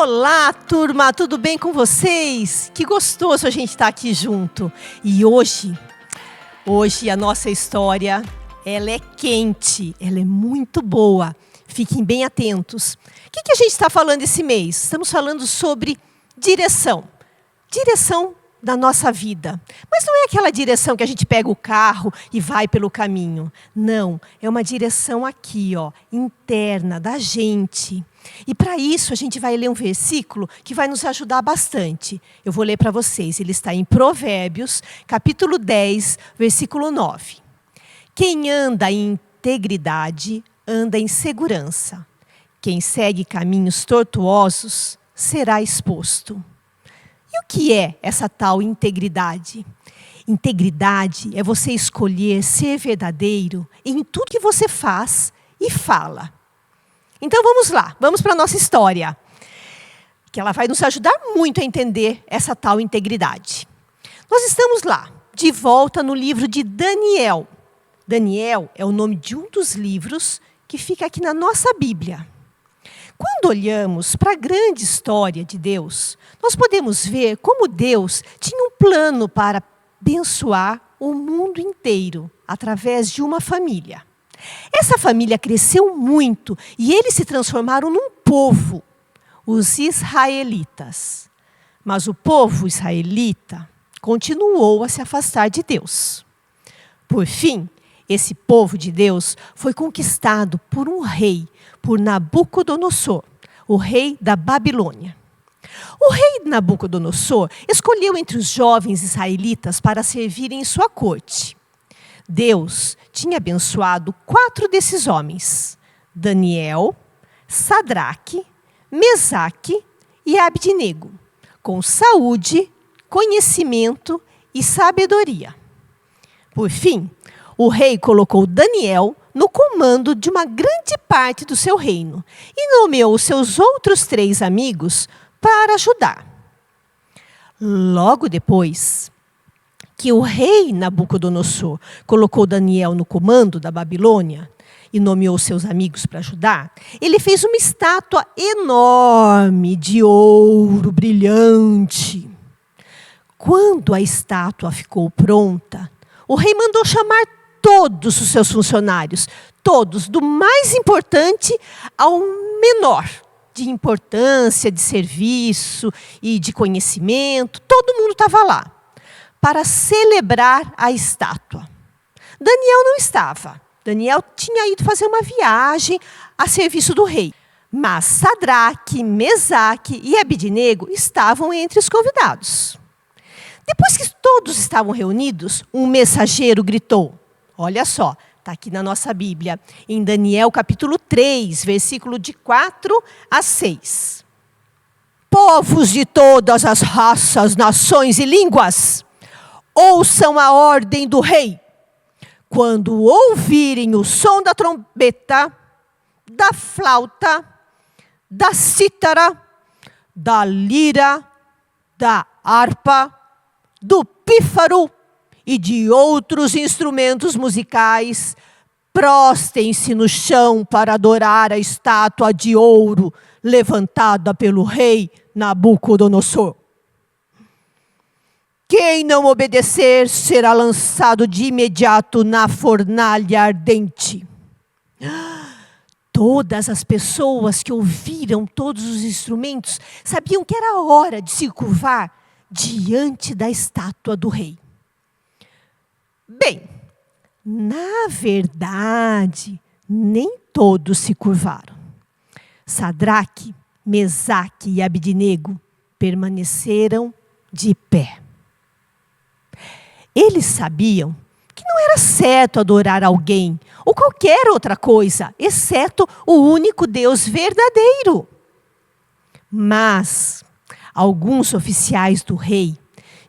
Olá, turma, tudo bem com vocês? Que gostoso a gente estar aqui junto. E hoje a nossa história, ela é quente, ela é muito boa. Fiquem bem atentos. O que a gente está falando esse mês? Estamos falando sobre direção. Direção da nossa vida. Mas não é aquela direção que a gente pega o carro e vai pelo caminho. Não, é uma direção aqui, interna da gente. E para isso a gente vai ler um versículo que vai nos ajudar bastante. Eu vou ler para vocês. Ele está em Provérbios, capítulo 10, versículo 9. Quem anda em integridade, anda em segurança. Quem segue caminhos tortuosos, será exposto. E o que é essa tal integridade? Integridade é você escolher ser verdadeiro em tudo que você faz e fala. Então vamos lá, vamos para a nossa história, que ela vai nos ajudar muito a entender essa tal integridade. Nós estamos lá, de volta no livro de Daniel. Daniel é o nome de um dos livros que fica aqui na nossa Bíblia. Quando olhamos para a grande história de Deus, nós podemos ver como Deus tinha um plano para abençoar o mundo inteiro através de uma família. Essa família cresceu muito e eles se transformaram num povo, os israelitas. Mas o povo israelita continuou a se afastar de Deus. Por fim, esse povo de Deus foi conquistado por um rei, por Nabucodonosor, o rei da Babilônia. O rei Nabucodonosor escolheu entre os jovens israelitas para servirem em sua corte. Deus tinha abençoado 4 desses homens: Daniel, Sadraque, Mesaque e Abdinego, com saúde, conhecimento e sabedoria. Por fim, o rei colocou Daniel no comando de uma grande parte do seu reino e nomeou seus outros 3 amigos para ajudar. Logo depois que o rei Nabucodonosor colocou Daniel no comando da Babilônia e nomeou seus amigos para ajudar, ele fez uma estátua enorme de ouro brilhante. Quando a estátua ficou pronta, o rei mandou chamar todos os seus funcionários, todos, do mais importante ao menor, de importância, de serviço e de conhecimento. Todo mundo estava lá para celebrar a estátua. Daniel não estava. Daniel tinha ido fazer uma viagem a serviço do rei. Mas Sadraque, Mesaque e Abdinego estavam entre os convidados. Depois que todos estavam reunidos, um mensageiro gritou. Olha só, está aqui na nossa Bíblia, em Daniel capítulo 3, versículo de 4 a 6. Povos de todas as raças, nações e línguas, ouçam a ordem do rei. Quando ouvirem o som da trombeta, da flauta, da cítara, da lira, da harpa, do pífaro e de outros instrumentos musicais, prostem-se no chão para adorar a estátua de ouro levantada pelo rei Nabucodonosor. Quem não obedecer será lançado de imediato na fornalha ardente. Todas as pessoas que ouviram todos os instrumentos sabiam que era hora de se curvar diante da estátua do rei. Bem, na verdade, nem todos se curvaram. Sadraque, Mesaque e Abdinego permaneceram de pé. Eles sabiam que não era certo adorar alguém ou qualquer outra coisa, exceto o único Deus verdadeiro. Mas alguns oficiais do rei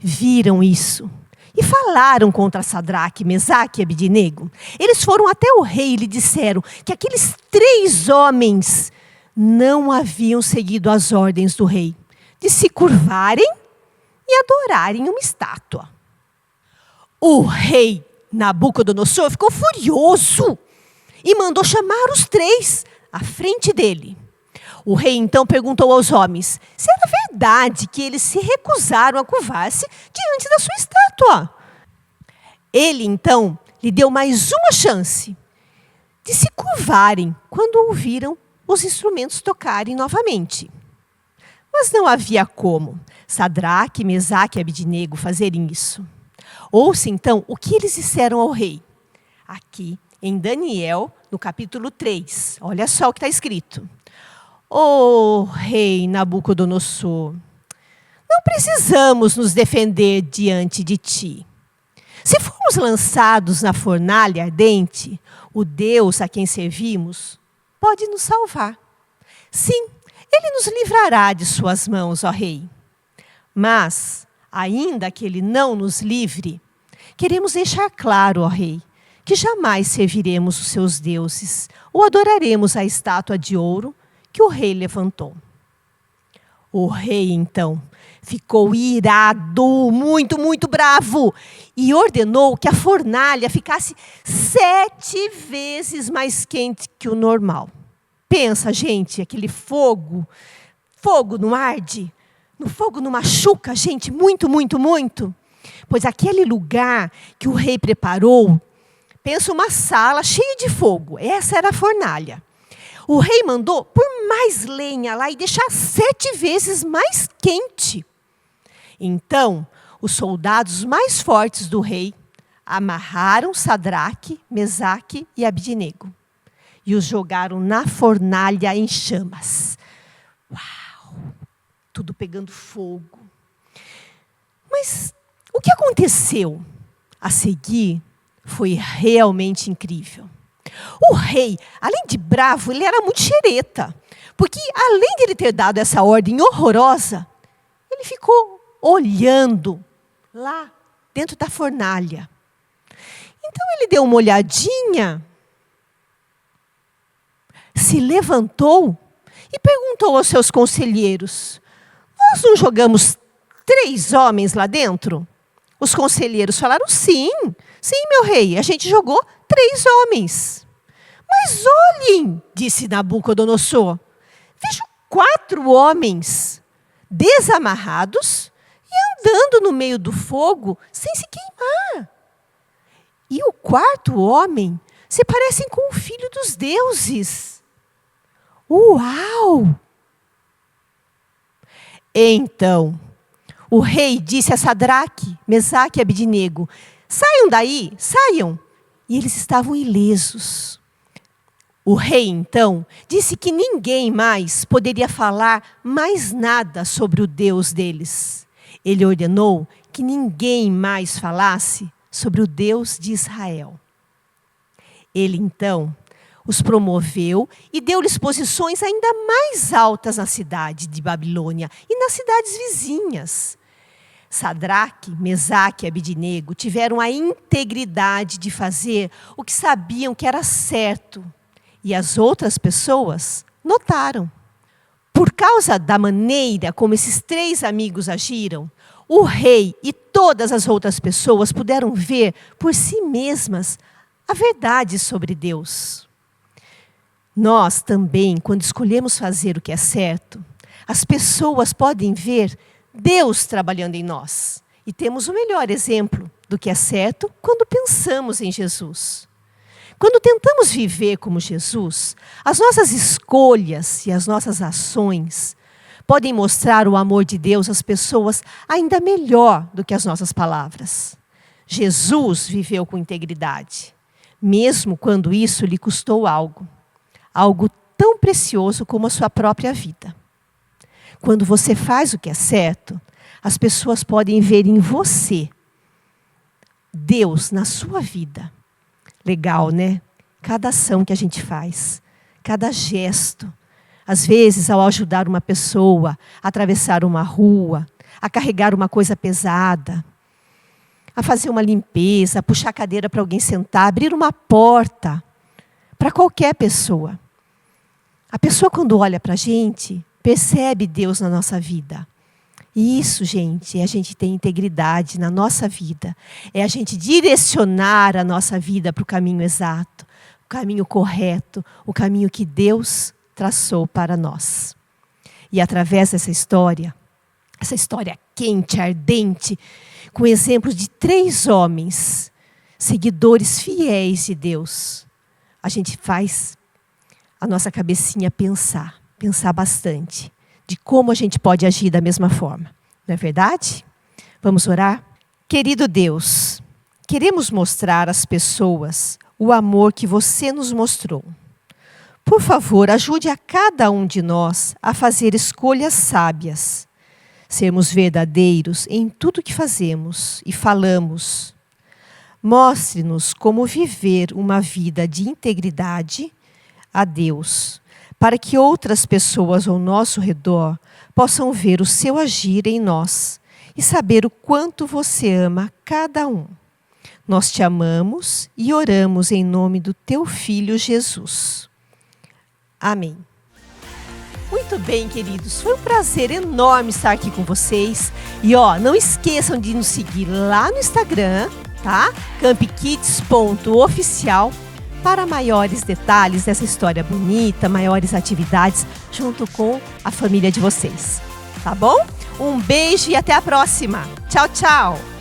viram isso e falaram contra Sadraque, Mesaque e Abdinego. Eles foram até o rei e lhe disseram que aqueles 3 homens não haviam seguido as ordens do rei de se curvarem e adorarem uma estátua. O rei Nabucodonosor ficou furioso e mandou chamar os 3 à frente dele. O rei então perguntou aos homens se era verdade que eles se recusaram a curvar-se diante da sua estátua. Ele então lhe deu mais uma chance de se curvarem quando ouviram os instrumentos tocarem novamente. Mas não havia como Sadraque, Mesaque e Abidnego fazerem isso. Ouça então o que eles disseram ao rei. Aqui em Daniel, no capítulo 3, olha só o que está escrito. Ó rei Nabucodonosor, não precisamos nos defender diante de ti. Se formos lançados na fornalha ardente, o Deus a quem servimos pode nos salvar. Sim, ele nos livrará de suas mãos, ó rei. Mas, ainda que ele não nos livre, queremos deixar claro, ó rei, que jamais serviremos os seus deuses ou adoraremos a estátua de ouro que o rei levantou. O rei, então, ficou irado, muito bravo, e ordenou que a fornalha ficasse 7 vezes mais quente que o normal. Pensa, gente, aquele fogo não arde? No fogo não machuca, gente, muito. Pois aquele lugar que o rei preparou, pensa uma sala cheia de fogo, essa era a fornalha. O rei mandou pôr mais lenha lá e deixar 7 vezes mais quente. Então, os soldados mais fortes do rei amarraram Sadraque, Mesaque e Abidnego e os jogaram na fornalha em chamas. Uau! Tudo pegando fogo. Mas o que aconteceu a seguir foi realmente incrível. O rei, além de bravo, ele era muito xereta. Porque, além de ele ter dado essa ordem horrorosa, ele ficou olhando lá dentro da fornalha. Então, ele deu uma olhadinha, se levantou e perguntou aos seus conselheiros: nós não jogamos 3 homens lá dentro? Os conselheiros falaram: sim, meu rei, a gente jogou 3 homens. Mas olhem, disse Nabucodonosor, vejo 4 homens desamarrados e andando no meio do fogo sem se queimar. E o 4º homem se parece com o filho dos deuses. Uau! Então, o rei disse a Sadraque, Mesaque e Abidnego: saiam daí, saiam. E eles estavam ilesos. O rei, então, disse que ninguém mais poderia falar mais nada sobre o Deus deles. Ele ordenou que ninguém mais falasse sobre o Deus de Israel. Ele, então, os promoveu e deu-lhes posições ainda mais altas na cidade de Babilônia e nas cidades vizinhas. Sadraque, Mesaque e Abidnego tiveram a integridade de fazer o que sabiam que era certo. E as outras pessoas notaram. Por causa da maneira como esses 3 amigos agiram, o rei e todas as outras pessoas puderam ver por si mesmas a verdade sobre Deus. Nós também, quando escolhemos fazer o que é certo, as pessoas podem ver Deus trabalhando em nós. E temos o melhor exemplo do que é certo quando pensamos em Jesus. Quando tentamos viver como Jesus, as nossas escolhas e as nossas ações podem mostrar o amor de Deus às pessoas ainda melhor do que as nossas palavras. Jesus viveu com integridade, mesmo quando isso lhe custou algo tão precioso como a sua própria vida. Quando você faz o que é certo, as pessoas podem ver em você Deus na sua vida. Legal, né? Cada ação que a gente faz, cada gesto. Às vezes, ao ajudar uma pessoa a atravessar uma rua, a carregar uma coisa pesada, a fazer uma limpeza, a puxar a cadeira para alguém sentar, abrir uma porta para qualquer pessoa. A pessoa, quando olha para a gente, percebe Deus na nossa vida. E isso, gente, é a gente ter integridade na nossa vida. É a gente direcionar a nossa vida para o caminho exato, o caminho correto, o caminho que Deus traçou para nós. E através dessa história, essa história quente, ardente, com exemplos de 3 homens, seguidores fiéis de Deus, a gente faz a nossa cabecinha pensar bastante de como a gente pode agir da mesma forma. Não é verdade? Vamos orar? Querido Deus, queremos mostrar às pessoas o amor que você nos mostrou. Por favor, ajude a cada um de nós a fazer escolhas sábias, sermos verdadeiros em tudo que fazemos e falamos. Mostre-nos como viver uma vida de integridade a Deus, para que outras pessoas ao nosso redor possam ver o seu agir em nós e saber o quanto você ama cada um. Nós te amamos e oramos em nome do teu Filho Jesus. Amém. Muito bem, queridos. Foi um prazer enorme estar aqui com vocês. E não esqueçam de nos seguir lá no Instagram, tá? campkids.oficial para maiores detalhes dessa história bonita, maiores atividades junto com a família de vocês. Tá bom? Um beijo e até a próxima. Tchau, tchau.